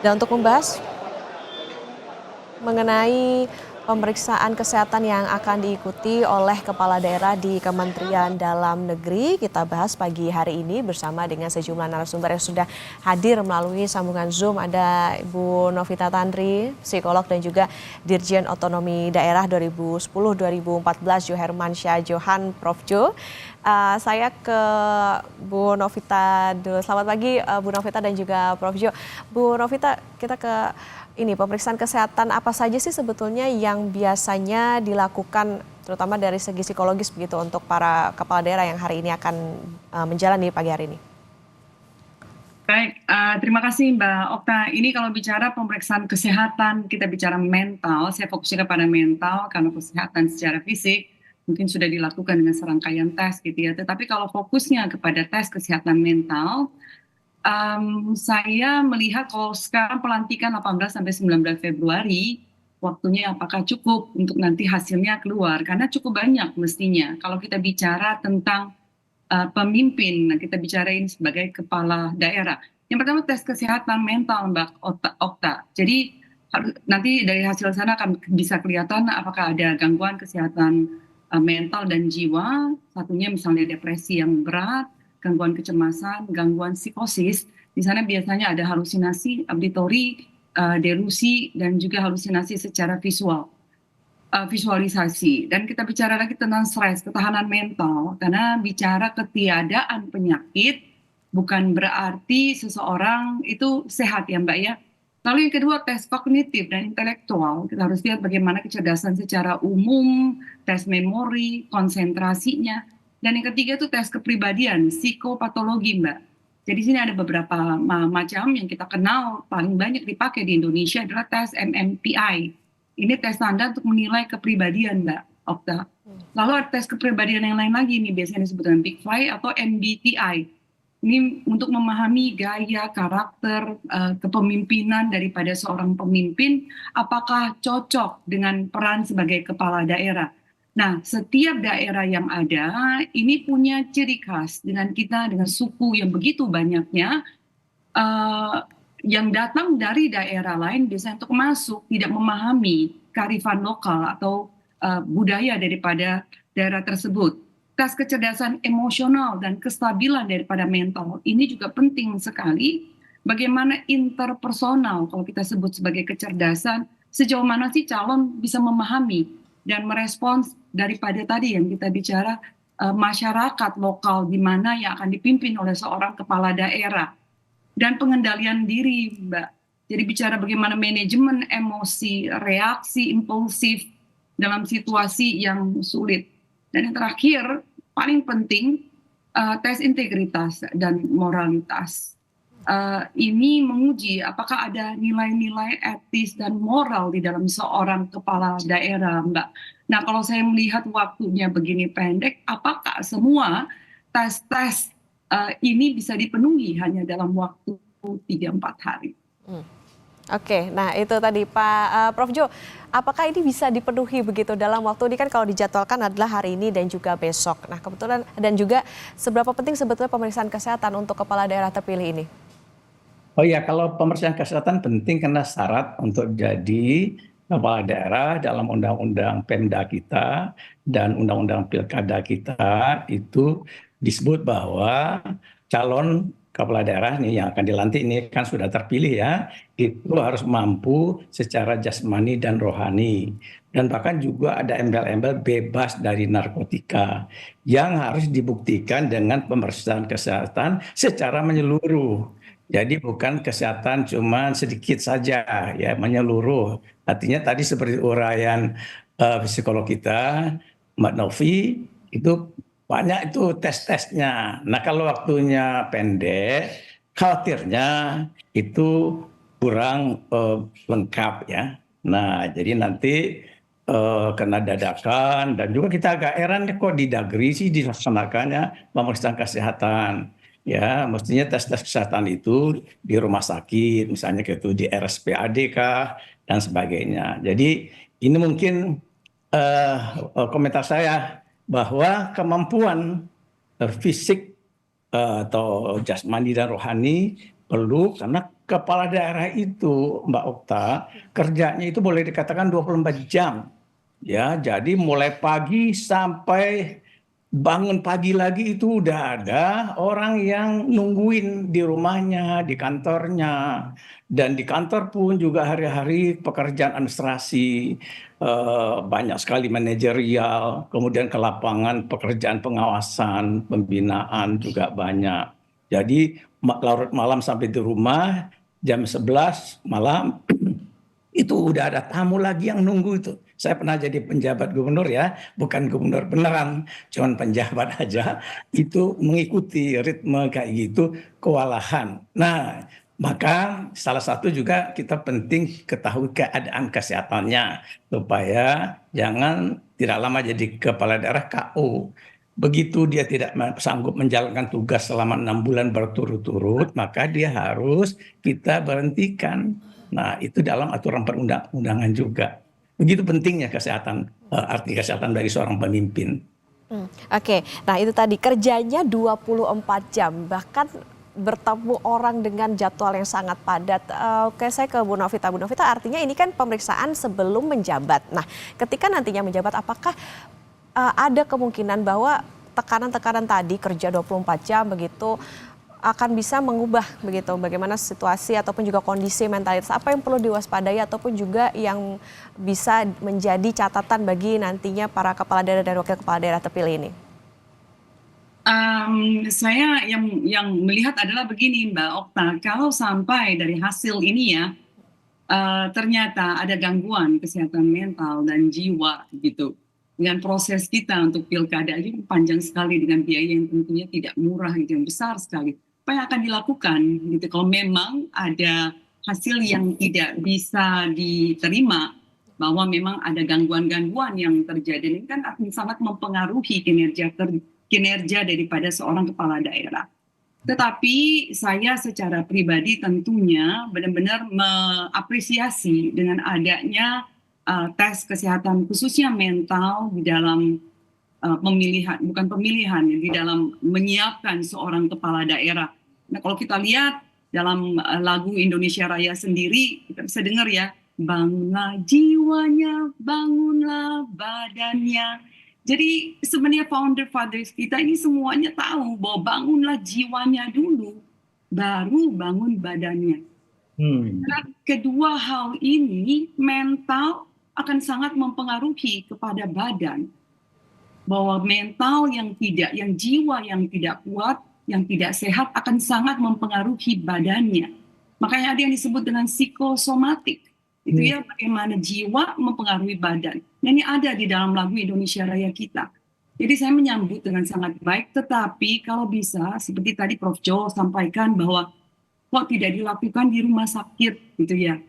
Dan untuk membahas mengenai pemeriksaan kesehatan yang akan diikuti oleh kepala daerah di Kementerian Dalam Negeri, kita bahas pagi hari ini bersama dengan sejumlah narasumber yang sudah hadir melalui sambungan Zoom. Ada Ibu Novita Tandri, psikolog dan juga Dirjen Otonomi Daerah 2010-2014 Jo Hermansyah Johan, Prof. Jo. Saya ke Bu Novita dulu. Selamat pagi Bu Novita dan juga Prof. Jo. Bu Novita, kita ke ini pemeriksaan kesehatan apa saja sih sebetulnya yang biasanya dilakukan terutama dari segi psikologis begitu untuk para kepala daerah yang hari ini akan menjalani pagi hari ini? Baik, terima kasih Mbak Okta. Ini kalau bicara pemeriksaan kesehatan, kita bicara mental, saya fokusnya kepada mental karena kesehatan secara fisik mungkin sudah dilakukan dengan serangkaian tes gitu ya. Tetapi kalau fokusnya kepada tes kesehatan mental, saya melihat kalau sekarang pelantikan 18 sampai 19 Februari, waktunya apakah cukup untuk nanti hasilnya keluar? Karena cukup banyak mestinya. Kalau kita bicara tentang pemimpin, nah kita bicarain sebagai kepala daerah. Yang pertama tes kesehatan mental Mbak Okta. Jadi nanti dari hasil sana akan bisa kelihatan apakah ada gangguan kesehatan mental dan jiwa. Satunya misalnya depresi yang berat, gangguan kecemasan, gangguan psikosis. Di sana biasanya ada halusinasi, auditori, delusi, dan juga halusinasi secara visualisasi. Dan kita bicara lagi tentang stres, ketahanan mental, karena bicara ketiadaan penyakit bukan berarti seseorang itu sehat ya Mbak ya. Lalu yang kedua tes kognitif dan intelektual, kita harus lihat bagaimana kecerdasan secara umum, tes memori, konsentrasinya. Dan yang ketiga itu tes kepribadian, psikopatologi Mbak. Jadi sini ada beberapa macam yang kita kenal paling banyak dipakai di Indonesia adalah tes MMPI. Ini tes tanda untuk menilai kepribadian Mbak Okta. Lalu ada tes kepribadian yang lain lagi, ini biasanya disebut dengan Big Five atau MBTI. Ini untuk memahami gaya, karakter, kepemimpinan daripada seorang pemimpin, apakah cocok dengan peran sebagai kepala daerah. Nah, setiap daerah yang ada, ini punya ciri khas dengan kita, dengan suku yang begitu banyaknya, yang datang dari daerah lain biasanya untuk masuk, tidak memahami kearifan lokal atau budaya daripada daerah tersebut. Tes kecerdasan emosional dan kestabilan daripada mental ini juga penting sekali. Bagaimana interpersonal, kalau kita sebut sebagai kecerdasan, sejauh mana sih calon bisa memahami dan merespons daripada tadi yang kita bicara masyarakat lokal di mana yang akan dipimpin oleh seorang kepala daerah. Dan pengendalian diri, Mbak. Jadi bicara bagaimana manajemen emosi, reaksi impulsif dalam situasi yang sulit. Dan yang terakhir, paling penting, tes integritas dan moralitas. Ini menguji apakah ada nilai-nilai etis dan moral di dalam seorang kepala daerah, Mbak. Nah, kalau saya melihat waktunya begini pendek, apakah semua tes-tes ini bisa dipenuhi hanya dalam waktu 3-4 hari? Oke, nah itu tadi Pak Prof. Jo, apakah ini bisa dipenuhi begitu dalam waktu ini kan kalau dijadwalkan adalah hari ini dan juga besok. Nah kebetulan dan juga seberapa penting sebetulnya pemeriksaan kesehatan untuk kepala daerah terpilih ini? Oh iya, kalau pemeriksaan kesehatan penting karena syarat untuk jadi kepala daerah dalam undang-undang Pemda kita dan undang-undang Pilkada kita itu disebut bahwa calon kepala daerah nih yang akan dilantik ini kan sudah terpilih ya, itu harus mampu secara jasmani dan rohani. Dan bahkan juga ada embel-embel bebas dari narkotika yang harus dibuktikan dengan pemeriksaan kesehatan secara menyeluruh. Jadi bukan kesehatan cuma sedikit saja ya menyeluruh. Artinya tadi seperti uraian psikolog kita Mbak Novi itu banyak itu tes-tesnya. Nah kalau waktunya pendek, khawatirnya itu kurang lengkap ya. Nah jadi nanti kena dadakan dan juga kita agak heran kok di Dagri sih dilaksanakannya pemeriksaan kesehatan. Ya, mestinya tes-tes kesehatan itu di rumah sakit, misalnya gitu di RSPAD kah dan sebagainya. Jadi ini mungkin eh, komentar saya bahwa kemampuan fisik atau jasmani dan rohani perlu karena kepala daerah itu, Mbak Okta, kerjanya itu boleh dikatakan 24 jam. Ya, jadi mulai pagi sampai bangun pagi lagi itu udah ada orang yang nungguin di rumahnya, di kantornya. Dan di kantor pun juga hari-hari pekerjaan administrasi, banyak sekali manajerial, kemudian ke lapangan pekerjaan pengawasan, pembinaan juga banyak. Jadi larut malam sampai di rumah, jam 11 malam itu udah ada tamu lagi yang nunggu itu. Saya pernah jadi penjabat gubernur ya, bukan gubernur beneran, cuman penjabat aja. Itu mengikuti ritme kayak gitu, kewalahan. Nah, maka salah satu juga kita penting ketahui keadaan kesehatannya supaya jangan tidak lama jadi kepala daerah KO. Begitu dia tidak sanggup menjalankan tugas selama 6 bulan berturut-turut, maka dia harus kita berhentikan. Nah, itu dalam aturan perundang-undangan juga. Begitu pentingnya kesehatan, arti kesehatan bagi seorang pemimpin. Oke, nah itu tadi kerjanya 24 jam, bahkan bertemu orang dengan jadwal yang sangat padat. Oke, saya ke Bu Novita. Bu Novita, artinya ini kan pemeriksaan sebelum menjabat. Nah, ketika nantinya menjabat, apakah ada kemungkinan bahwa tekanan-tekanan tadi kerja 24 jam begitu akan bisa mengubah begitu bagaimana situasi ataupun juga kondisi mentalitas, apa yang perlu diwaspadai ataupun juga yang bisa menjadi catatan bagi nantinya para kepala daerah dan wakil kepala daerah terpilih ini? Saya yang melihat adalah begini Mbak Okta, kalau sampai dari hasil ini ya ternyata ada gangguan kesehatan mental dan jiwa gitu. Dengan proses kita untuk pilkada aja panjang sekali dengan biaya yang tentunya tidak murah gitu, yang besar sekali. Apa yang akan dilakukan gitu kalau memang ada hasil yang tidak bisa diterima, bahwa memang ada gangguan-gangguan yang terjadi, ini kan akan sangat mempengaruhi kinerja daripada seorang kepala daerah. Tetapi saya secara pribadi tentunya benar-benar mengapresiasi dengan adanya tes kesehatan khususnya mental di dalam pemilihan di dalam menyiapkan seorang kepala daerah. Nah, kalau kita lihat dalam lagu Indonesia Raya sendiri, kita bisa dengar ya, bangunlah jiwanya, bangunlah badannya. Jadi sebenarnya founder fathers kita ini semuanya tahu bahwa bangunlah jiwanya dulu, baru bangun badannya. Karena kedua hal ini mental akan sangat mempengaruhi kepada badan. Bahwa mental yang jiwa yang tidak kuat, yang tidak sehat akan sangat mempengaruhi badannya. Makanya ada yang disebut dengan psikosomatik. Itu ya bagaimana jiwa mempengaruhi badan. Nah, ini ada di dalam lagu Indonesia Raya kita. Jadi saya menyambut dengan sangat baik, tetapi kalau bisa seperti tadi Prof. Jo sampaikan bahwa kok tidak dilakukan di rumah sakit gitu ya.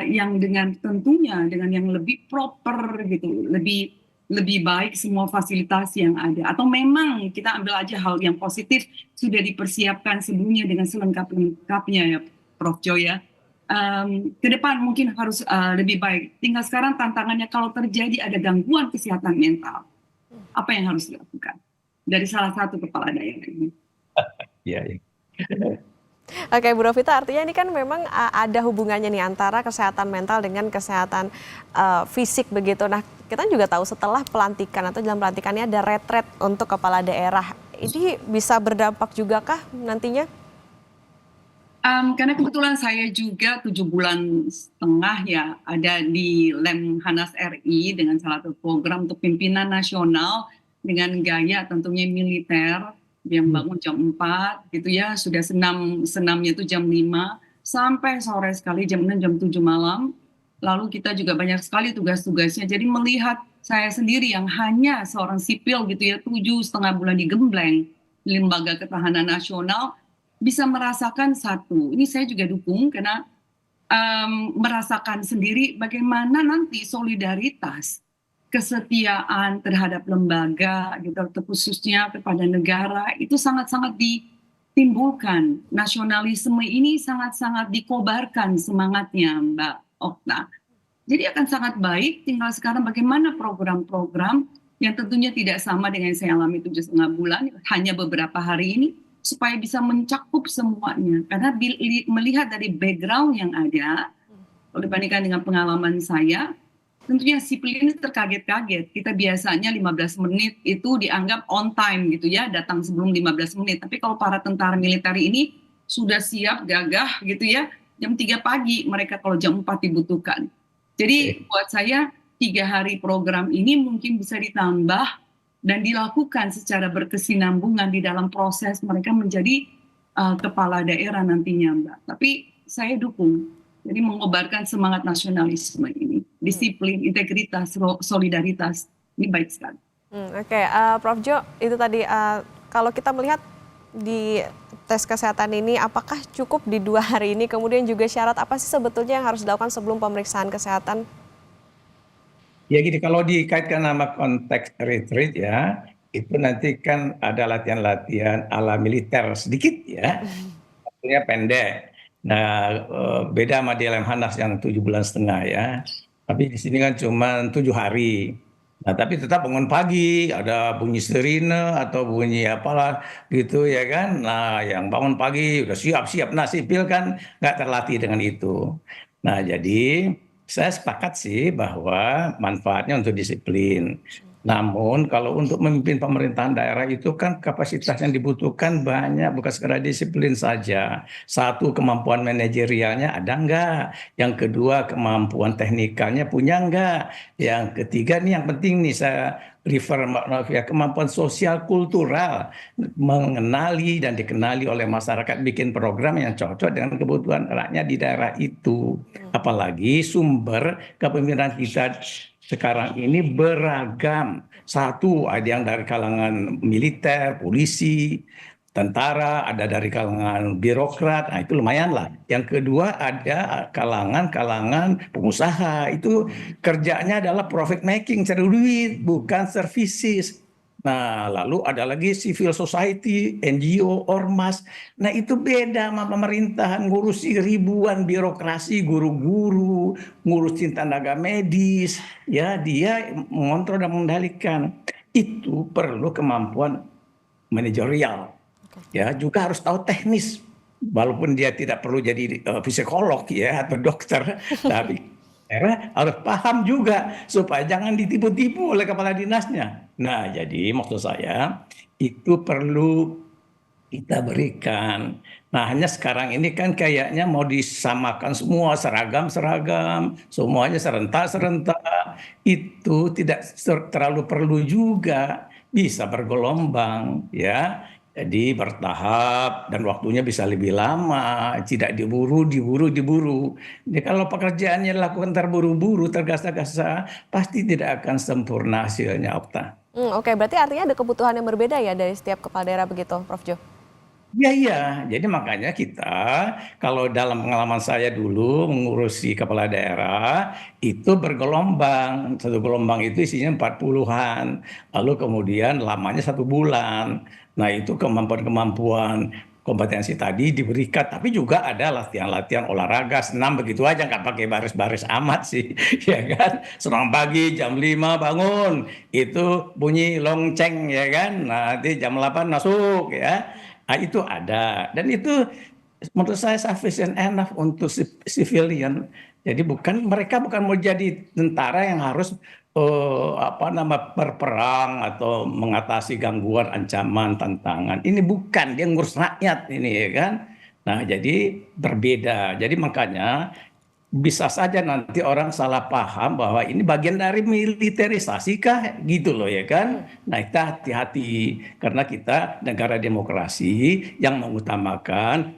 Yang dengan tentunya dengan yang lebih proper gitu, lebih baik semua fasilitas yang ada, atau memang kita ambil aja hal yang positif sudah dipersiapkan sebelumnya dengan selengkap-lengkapnya ya Prof. Jo ya. Ke depan mungkin harus lebih baik. Tinggal sekarang tantangannya kalau terjadi ada gangguan kesehatan mental, apa yang harus dilakukan dari salah satu kepala daerah ini? Ya. Oke, Bu Novita, artinya ini kan memang ada hubungannya nih antara kesehatan mental dengan kesehatan fisik begitu. Nah, kita juga tahu setelah pelantikan atau dalam pelantikannya ada retret untuk kepala daerah. Ini bisa berdampak juga kah nantinya? Karena kebetulan saya juga 7,5 bulan ya ada di Lemhanas RI dengan salah satu program untuk pimpinan nasional dengan gaya tentunya militer, yang bangun jam 4 gitu ya, sudah senamnya itu jam 5 sampai sore sekali jam 6 jam 7 malam. Lalu kita juga banyak sekali tugas-tugasnya. Jadi melihat saya sendiri yang hanya seorang sipil gitu ya, 7,5 bulan digembleng di Lembaga Ketahanan Nasional, bisa merasakan satu. Ini saya juga dukung karena merasakan sendiri bagaimana nanti solidaritas, kesetiaan terhadap lembaga gitu, khususnya kepada negara itu sangat-sangat ditimbulkan. Nasionalisme ini sangat-sangat dikobarkan semangatnya Mbak Okta. Jadi akan sangat baik, tinggal sekarang bagaimana program-program yang tentunya tidak sama dengan yang saya alami 7,5 bulan, hanya beberapa hari ini, supaya bisa mencakup semuanya. Karena melihat dari background yang ada, kalau dibandingkan dengan pengalaman saya, tentunya sipil ini terkaget-kaget. Kita biasanya 15 menit itu dianggap on time gitu ya, datang sebelum 15 menit. Tapi kalau para tentara militer ini sudah siap, gagah gitu ya, jam 3 pagi mereka kalau jam 4 dibutuhkan. Jadi buat saya 3 hari program ini mungkin bisa ditambah dan dilakukan secara berkesinambungan di dalam proses mereka menjadi kepala daerah nantinya, Mbak. Tapi saya dukung. Jadi mengobarkan semangat nasionalisme ini, disiplin, integritas, solidaritas, ini baik sekali. Oke, Prof. Jo, itu tadi kalau kita melihat di tes kesehatan ini, apakah cukup di 2 hari ini? Kemudian juga syarat apa sih sebetulnya yang harus dilakukan sebelum pemeriksaan kesehatan? Ya gini, kalau dikaitkan sama konteks retreat ya, itu nanti kan ada latihan-latihan ala militer sedikit ya, waktunya pendek. Nah, beda sama di Lemhanas yang 7,5 bulan ya. Tapi di sini kan cuma 7 hari. Nah, tapi tetap bangun pagi, ada bunyi sirine atau bunyi apalah gitu ya kan. Nah, yang bangun pagi udah siap-siap. Nah, sipil kan nggak terlatih dengan itu. Nah, jadi saya sepakat sih bahwa manfaatnya untuk disiplin. Namun kalau untuk memimpin pemerintahan daerah itu kan kapasitas yang dibutuhkan banyak, bukan sekedar disiplin saja. Satu, kemampuan manajerialnya ada enggak? Yang kedua, kemampuan teknikalnya punya enggak? Yang ketiga nih yang penting nih saya refer Mbak Novia, kemampuan sosial kultural, mengenali dan dikenali oleh masyarakat, bikin program yang cocok dengan kebutuhan rakyat di daerah itu. Apalagi sumber kepemimpinan kita sekarang ini beragam. Satu, ada yang dari kalangan militer, polisi, tentara, ada dari kalangan birokrat, nah itu lumayan lah. Yang kedua ada kalangan pengusaha, itu kerjanya adalah profit making, cari duit, bukan services. Nah, lalu ada lagi civil society, NGO, ormas. Nah, itu beda sama pemerintahan, ngurusi ribuan birokrasi, guru-guru, ngurusin tenaga medis, ya dia mengontrol dan mengendalikan. Itu perlu kemampuan manajerial. Ya, juga harus tahu teknis. Walaupun dia tidak perlu jadi psikolog ya atau dokter, tapi harus paham juga supaya jangan ditipu-tipu oleh kepala dinasnya. Nah, jadi maksud saya itu perlu kita berikan. Nah, hanya sekarang ini kan kayaknya mau disamakan semua seragam-seragam, semuanya serentak-serentak. Itu tidak terlalu perlu juga, bisa bergelombang ya. Jadi bertahap dan waktunya bisa lebih lama, tidak diburu. Jadi kalau pekerjaannya dilakukan terburu-buru, tergesa-gesa, pasti tidak akan sempurna hasilnya, Okta. Oke, berarti artinya ada kebutuhan yang berbeda ya dari setiap kepala daerah begitu, Prof. Jo? Iya, iya. Jadi makanya kita, kalau dalam pengalaman saya dulu mengurusi kepala daerah, itu bergelombang. Satu gelombang itu isinya 40-an. Lalu kemudian lamanya 1 bulan. Nah, itu kemampuan-kemampuan kompetensi tadi diberikan. Tapi juga ada latihan-latihan olahraga, senam begitu aja. Nggak pakai baris-baris amat sih. Ya kan? Senang pagi jam 5 bangun. Itu bunyi lonceng ya kan. Nanti jam 8 masuk ya. Nah, itu ada dan itu menurut saya sufficient enough untuk civilian. Jadi mereka bukan mau jadi tentara yang harus berperang atau mengatasi gangguan, ancaman, tantangan. Ini bukan, dia ngurus rakyat ini ya kan. Nah, jadi berbeda. Jadi makanya bisa saja nanti orang salah paham bahwa ini bagian dari militerisasi kah gitu loh ya kan. Nah, kita hati-hati karena kita negara demokrasi yang mengutamakan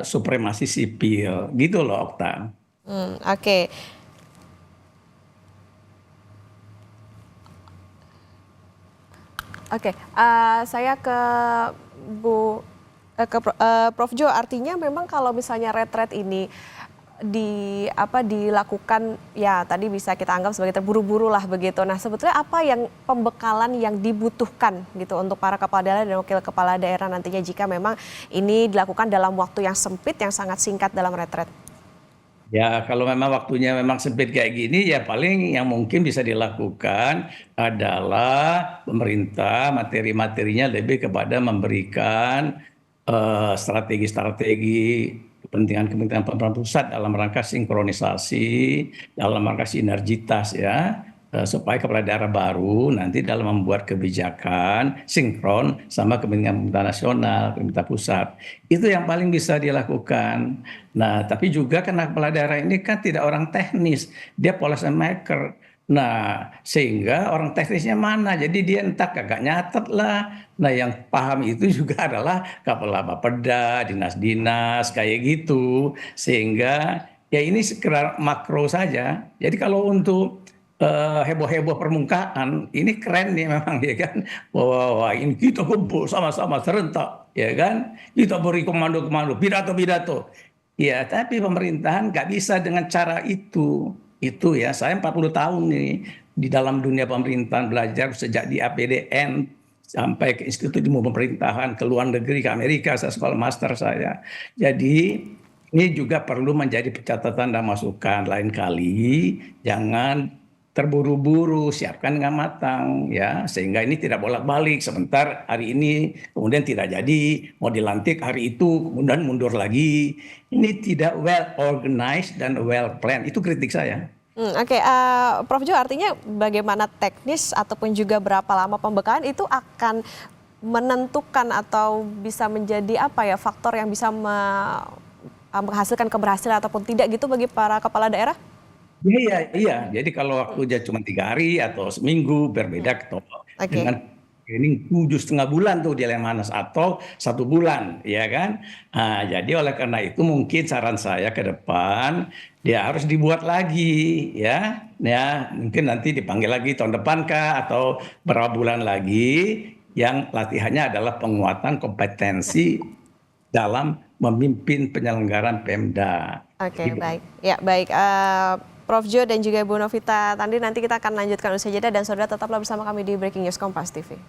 supremasi sipil gitu loh, Okta. Oke. Oke, saya ke Prof. Jo, artinya memang kalau misalnya retret ini dilakukan ya tadi bisa kita anggap sebagai terburu-buru lah begitu. Nah, sebetulnya apa yang pembekalan yang dibutuhkan gitu untuk para kepala daerah dan wakil kepala daerah nantinya jika memang ini dilakukan dalam waktu yang sempit yang sangat singkat dalam retret? Ya, kalau memang waktunya memang sempit kayak gini, ya paling yang mungkin bisa dilakukan adalah pemerintah materi-materinya lebih kepada memberikan strategi-strategi kepentingan-kepentingan pemerintah pusat dalam rangka sinkronisasi, dalam rangka sinergitas ya, supaya kepala daerah baru nanti dalam membuat kebijakan sinkron sama kepentingan pemerintah nasional, pemerintah pusat. Itu yang paling bisa dilakukan. Nah, tapi juga karena kepala daerah ini kan tidak orang teknis, dia policy maker. Nah, sehingga orang teknisnya mana? Jadi dia entah kagak nyatet lah. Nah, yang paham itu juga adalah kepala Bapeda, dinas-dinas, kayak gitu. Sehingga ya ini sekedar makro saja. Jadi kalau untuk heboh-heboh permukaan, ini keren nih memang ya kan. Wah, ini kita kumpul sama-sama serentak, ya kan. Kita beri komando-komando, pidato-pidato. Ya, tapi pemerintahan nggak bisa dengan cara itu. Itu ya, saya 40 tahun nih di dalam dunia pemerintahan belajar sejak di APDN sampai ke Institut Ilmu Pemerintahan, ke luar negeri, ke Amerika, saya sekolah master saya. Jadi ini juga perlu menjadi catatan dan masukan lain kali, jangan terburu-buru, siapkan dengan matang ya, sehingga ini tidak bolak-balik sebentar hari ini kemudian tidak jadi, mau dilantik hari itu kemudian mundur lagi. Ini tidak well organized dan well planned. Itu kritik saya. Oke, Prof. Jo, artinya bagaimana teknis ataupun juga berapa lama pembekalan itu akan menentukan atau bisa menjadi apa ya faktor yang bisa menghasilkan keberhasilan ataupun tidak gitu bagi para kepala daerah? Iya, iya, iya. Jadi kalau waktunya cuma 3 hari atau seminggu berbeda Oke. dengan training 7,5 bulan tuh di Lemhanas atau 1 bulan, ya kan? Nah, jadi oleh karena itu mungkin saran saya ke depan dia harus dibuat lagi, ya mungkin nanti dipanggil lagi tahun depan kah atau berapa bulan lagi yang latihannya adalah penguatan kompetensi dalam memimpin penyelenggaraan Pemda. Oke, Gitu. baik. Ya, baik. Prof. Jo dan juga Bu Novita Tandri, nanti kita akan lanjutkan usai jeda dan saudara tetaplah bersama kami di Breaking News Kompas TV.